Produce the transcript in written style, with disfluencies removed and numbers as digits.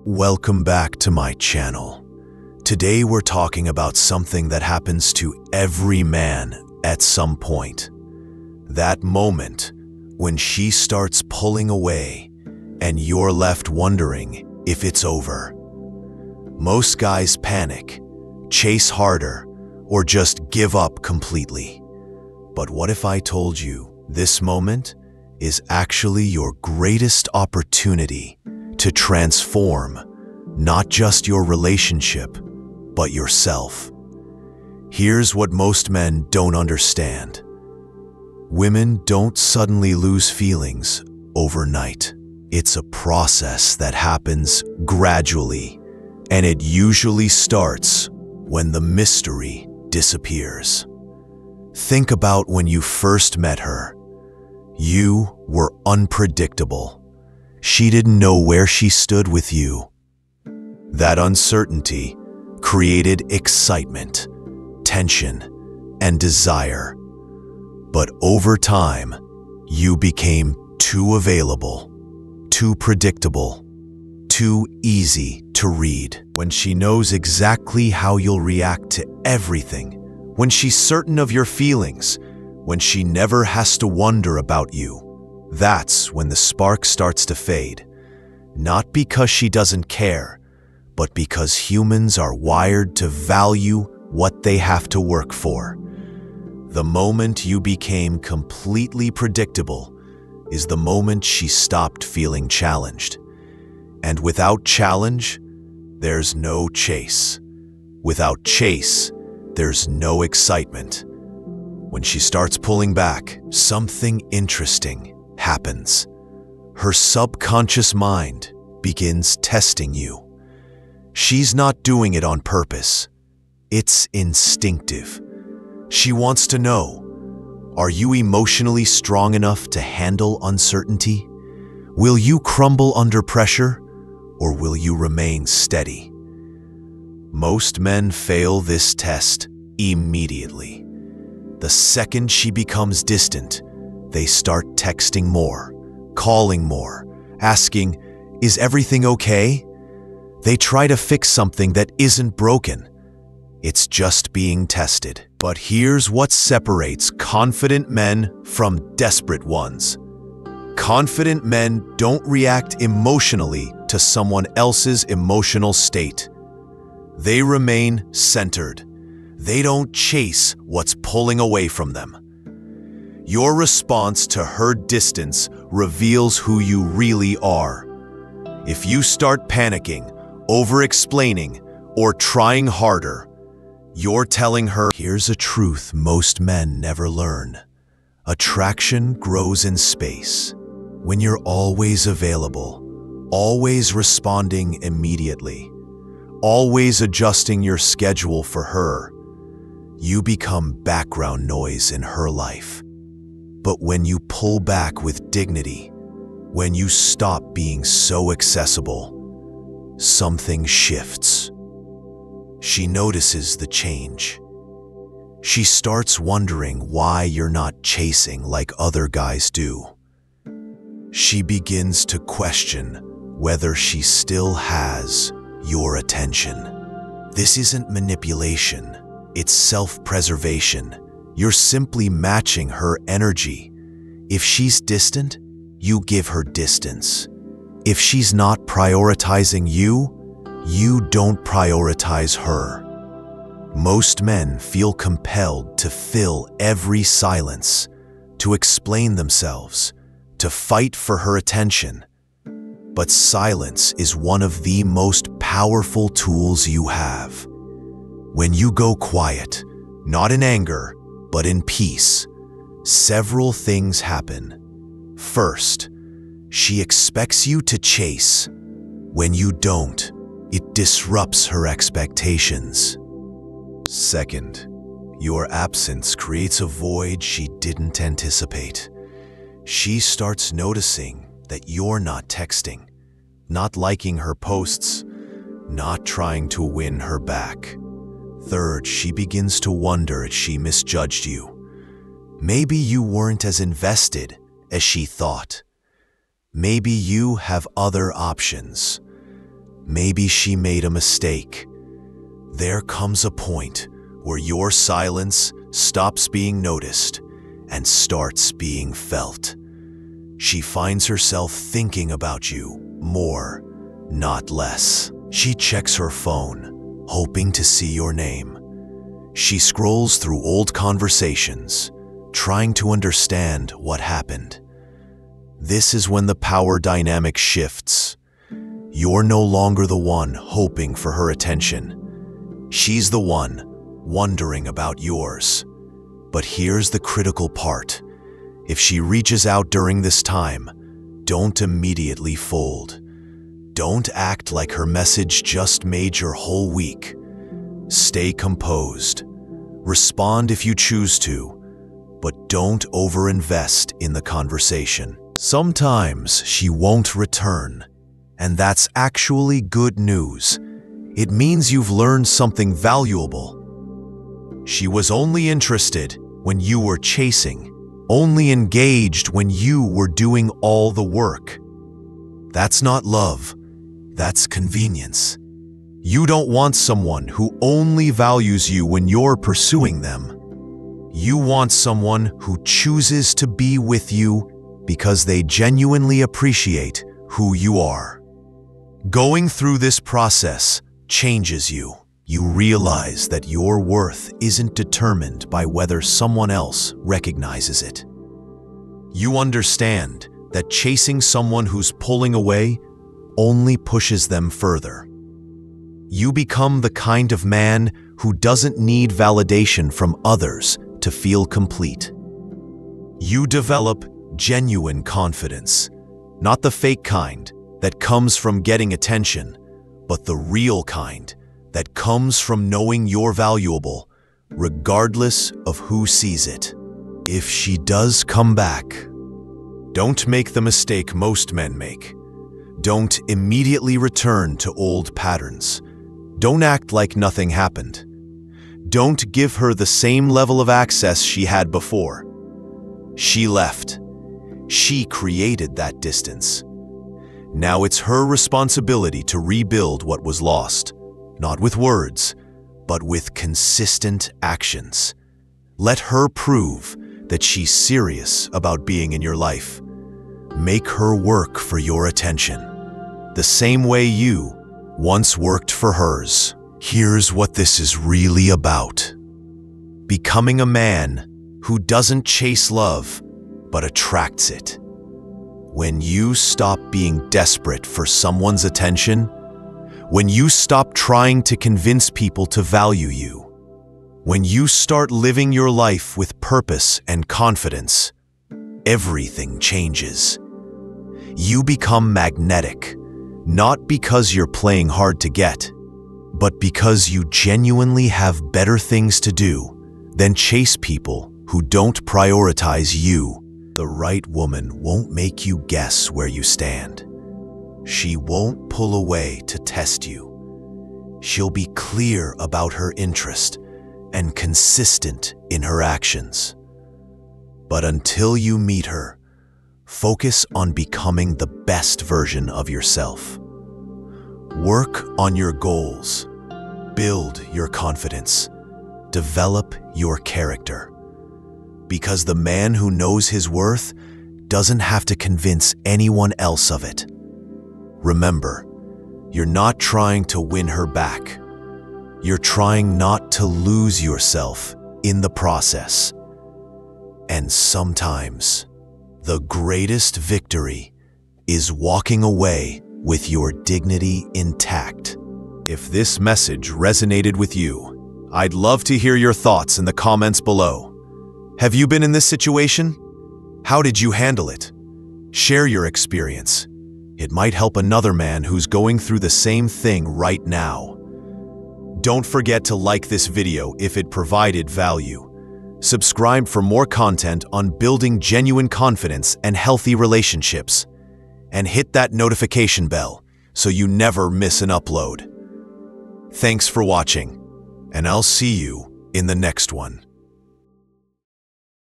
Welcome back to my channel. Today we're talking about something that happens to every man at some point. That moment when she starts pulling away and you're left wondering if it's over. Most guys panic, chase harder, or just give up completely. But what if I told you this moment is actually your greatest opportunity to transform not just your relationship, but yourself? Here's what most men don't understand. Women don't suddenly lose feelings overnight. It's a process that happens gradually, and it usually starts when the mystery disappears. Think about when you first met her. You were unpredictable. She didn't know where she stood with you. That uncertainty created excitement, tension, and desire. But over time, you became too available, too predictable, too easy to read. When she knows exactly how you'll react to everything, when she's certain of your feelings, when she never has to wonder about you, that's when the spark starts to fade. Not because she doesn't care, but because humans are wired to value what they have to work for. The moment you became completely predictable is the moment she stopped feeling challenged. And without challenge, there's no chase. Without chase, there's no excitement. When she starts pulling back, something interesting happens. Her subconscious mind begins testing you. She's not doing it on purpose. It's instinctive. She wants to know, are you emotionally strong enough to handle uncertainty? Will you crumble under pressure, or will you remain steady? Most men fail this test immediately. The second she becomes distant, they start texting more, calling more, asking, "Is everything okay?" They try to fix something that isn't broken. It's just being tested. But here's what separates confident men from desperate ones. Confident men don't react emotionally to someone else's emotional state. They remain centered. They don't chase what's pulling away from them. Your response to her distance reveals who you really are. If you start panicking, over-explaining, or trying harder, you're telling her, here's a truth most men never learn. Attraction grows in space. When you're always available, always responding immediately, always adjusting your schedule for her, you become background noise in her life. But when you pull back with dignity, when you stop being so accessible, something shifts. She notices the change. She starts wondering why you're not chasing like other guys do. She begins to question whether she still has your attention. This isn't manipulation, it's self-preservation. You're simply matching her energy. If she's distant, you give her distance. If she's not prioritizing you, you don't prioritize her. Most men feel compelled to fill every silence, to explain themselves, to fight for her attention. But silence is one of the most powerful tools you have. When you go quiet, not in anger, but in peace, several things happen. First, she expects you to chase. When you don't, it disrupts her expectations. Second, your absence creates a void she didn't anticipate. She starts noticing that you're not texting, not liking her posts, not trying to win her back. Third, she begins to wonder if she misjudged you. Maybe you weren't as invested as she thought. Maybe you have other options. Maybe she made a mistake. There comes a point where your silence stops being noticed and starts being felt. She finds herself thinking about you more, not less. She checks her phone, hoping to see your name. She scrolls through old conversations, trying to understand what happened. This is when the power dynamic shifts. You're no longer the one hoping for her attention. She's the one wondering about yours. But here's the critical part. If she reaches out during this time, don't immediately fold. Don't act like her message just made your whole week. Stay composed. Respond if you choose to, but don't overinvest in the conversation. Sometimes she won't return, and that's actually good news. It means you've learned something valuable. She was only interested when you were chasing, only engaged when you were doing all the work. That's not love, that's convenience. You don't want someone who only values you when you're pursuing them. You want someone who chooses to be with you because they genuinely appreciate who you are. Going through this process changes you. You realize that your worth isn't determined by whether someone else recognizes it. You understand that chasing someone who's pulling away only pushes them further. You become the kind of man who doesn't need validation from others to feel complete. You develop genuine confidence, not the fake kind that comes from getting attention, but the real kind that comes from knowing you're valuable, regardless of who sees it. If she does come back, don't make the mistake most men make. Don't immediately return to old patterns. Don't act like nothing happened. Don't give her the same level of access she had before. She left. She created that distance. Now it's her responsibility to rebuild what was lost, not with words, but with consistent actions. Let her prove that she's serious about being in your life. Make her work for your attention, the same way you once worked for hers. Here's what this is really about. Becoming a man who doesn't chase love, but attracts it. When you stop being desperate for someone's attention, when you stop trying to convince people to value you, when you start living your life with purpose and confidence, everything changes. You become magnetic, not because you're playing hard to get, but because you genuinely have better things to do than chase people who don't prioritize you. The right woman won't make you guess where you stand. She won't pull away to test you. She'll be clear about her interest and consistent in her actions. But until you meet her, focus on becoming the best version of yourself. Work on your goals. Build your confidence. Develop your character. Because the man who knows his worth doesn't have to convince anyone else of it. Remember, you're not trying to win her back. You're trying not to lose yourself in the process. And sometimes, the greatest victory is walking away with your dignity intact. If this message resonated with you, I'd love to hear your thoughts in the comments below. Have you been in this situation? How did you handle it? Share your experience. It might help another man who's going through the same thing right now. Don't forget to like this video if it provided value. Subscribe for more content on building genuine confidence and healthy relationships. And hit that notification bell so you never miss an upload. Thanks for watching, and I'll see you in the next one.